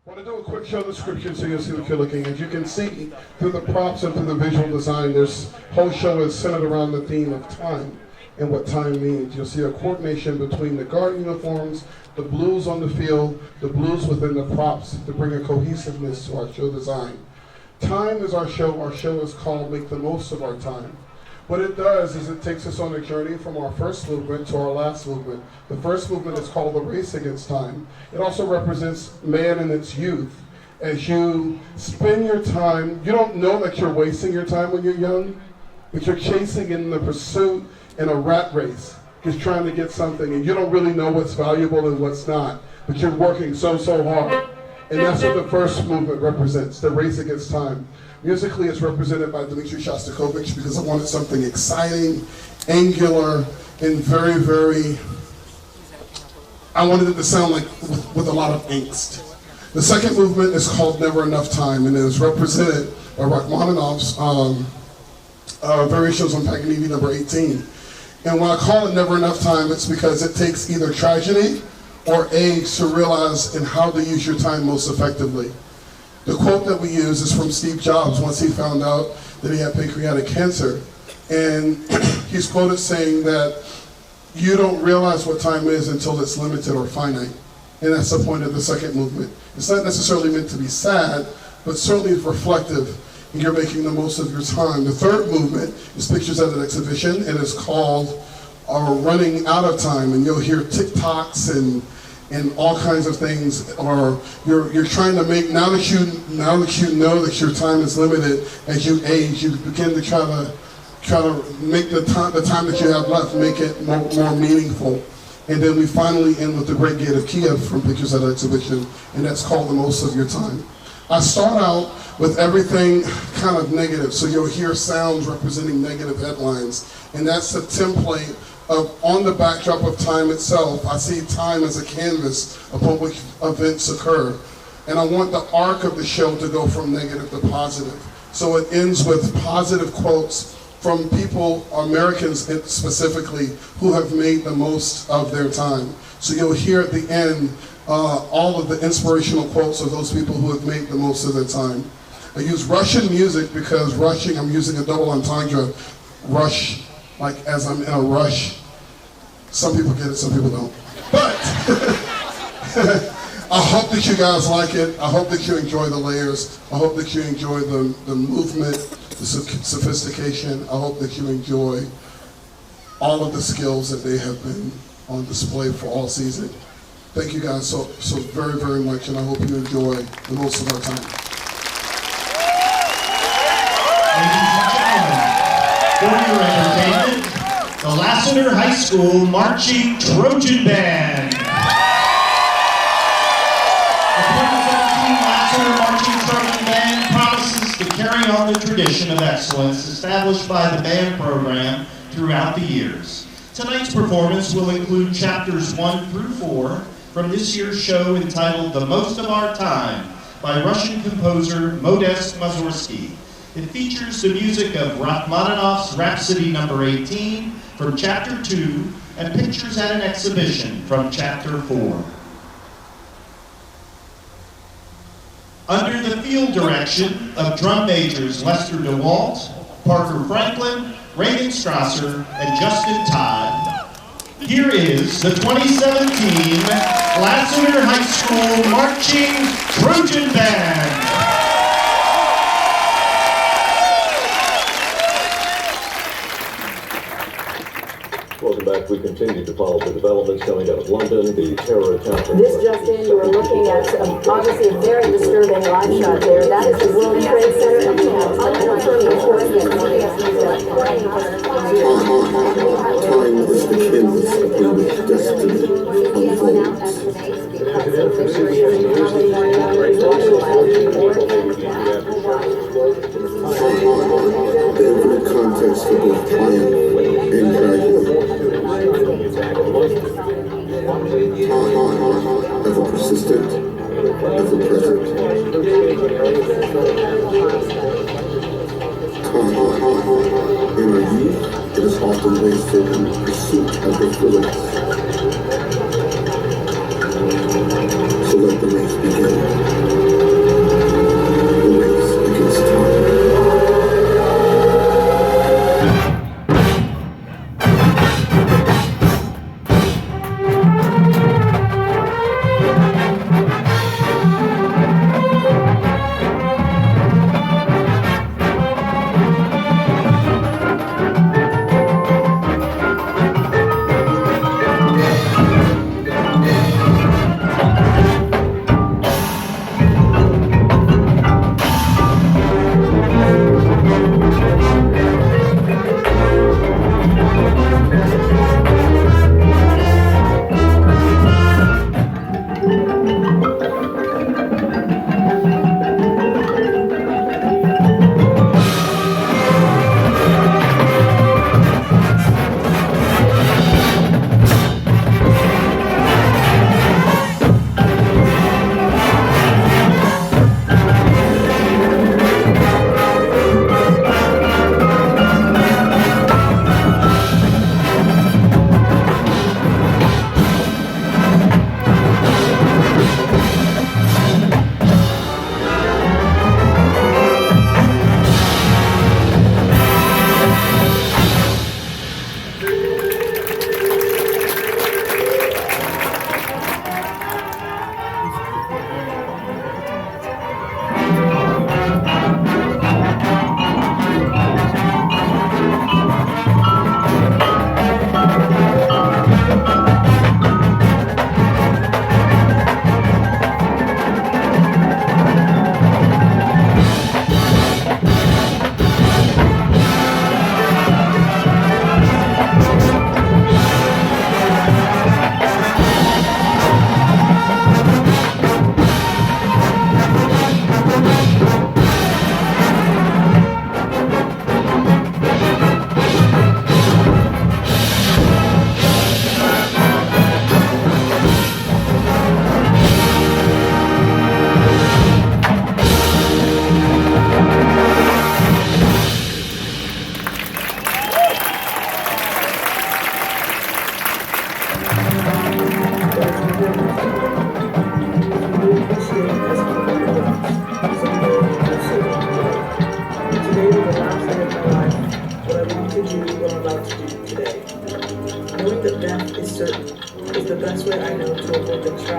I want to do a quick show description so you'll see what you're looking at. You can see through the props and through the visual design, this whole show is centered around the theme of time and what time means. You'll see a coordination between the guard uniforms, the blues on the field, the blues within the props to bring a cohesiveness to our show design. Time is our show. Our show is called Make the Most of Our Time. What it does is it takes us on a journey from our first movement to our last movement. The first movement is called the race against time. It also represents man in its youth. As you spend your time, you don't know that you're wasting your time when you're young, but you're chasing in the pursuit in a rat race, just trying to get something, and you don't really know what's valuable and what's not, but you're working so hard. And that's what the first movement represents, the race against time. Musically, it's represented by Dmitri Shostakovich because I wanted something exciting, angular, and very, I wanted it to sound like with a lot of angst. The second movement is called Never Enough Time, and it is represented by Rachmaninoff's variations on Paganini number 18. And when I call it Never Enough Time, it's because it takes either tragedy or age to realize and how to use your time most effectively. The quote that we use is from Steve Jobs once he found out that he had pancreatic cancer. And he's quoted saying that you don't realize what time is until it's limited or finite. And that's the point of the second movement. It's not necessarily meant to be sad, but certainly it's reflective, and you're making the most of your time. The third movement is Pictures at an Exhibition, and it's called Running Out of Time. And you'll hear TikToks and all kinds of things, or you're trying to make, now that you know that your time is limited, as you age, you begin to try to make the time that you have left, make it more meaningful. And then we finally end with The Great Gate of Kiev from Pictures at an Exhibition, and that's called The Most of Your Time. I start out with everything kind of negative, so you'll hear sounds representing negative headlines, and that's the template of, on the backdrop of time itself. I see time as a canvas upon which events occur, and I want the arc of the show to go from negative to positive. So it ends with positive quotes from people, Americans specifically, who have made the most of their time. So you'll hear at the end all of the inspirational quotes of those people who have made the most of their time. I use Russian music because rushing, I'm using a double entendre, rush, like as I'm in a rush. Some people get it, some people don't. But I hope that you guys like it. I hope that you enjoy the layers. I hope that you enjoy the movement, the sophistication. I hope that you enjoy all of the skills that they have been on display for all season. Thank you guys so very much, and I hope you enjoy the most of our time. Ladies and gentlemen, for your entertainment, the Lassiter High School Marching Trojan Band. The 2017 Lassiter Marching Trojan Band promises to carry on the tradition of excellence established by the band program throughout the years. Tonight's performance will include chapters 1 through 4 from this year's show entitled The Most of Our Time by Russian composer Modest Mussorgsky. It features the music of Rachmaninoff's Rhapsody number 18 from chapter 2 and Pictures at an Exhibition from chapter 4. Under the field direction of drum majors Lester DeWalt, Parker Franklin, Raymond Strasser, and Justin Todd, here is the 2017 Lassiter High School Marching Trojan Band. Welcome back. We continue to follow the developments coming out of London, the terror attack. This just in, you are looking at obviously a very disturbing live shot there. That is the World Trade Center, and we have unconfirmed reports that Time is the canvas in which destiny unfolds. There is a context for both triumph and tragedy. Ever persistent, ever present. In our youth, it is often wasted in pursuit of the fullest. So let the race begin.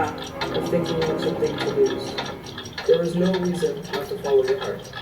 trap of thinking you have something to lose. There is no reason not to follow your heart.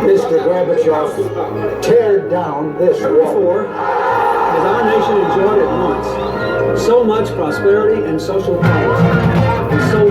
Mr. Gorbachev, tear down this wall. As our nation enjoyed at once so much prosperity and social promise, and so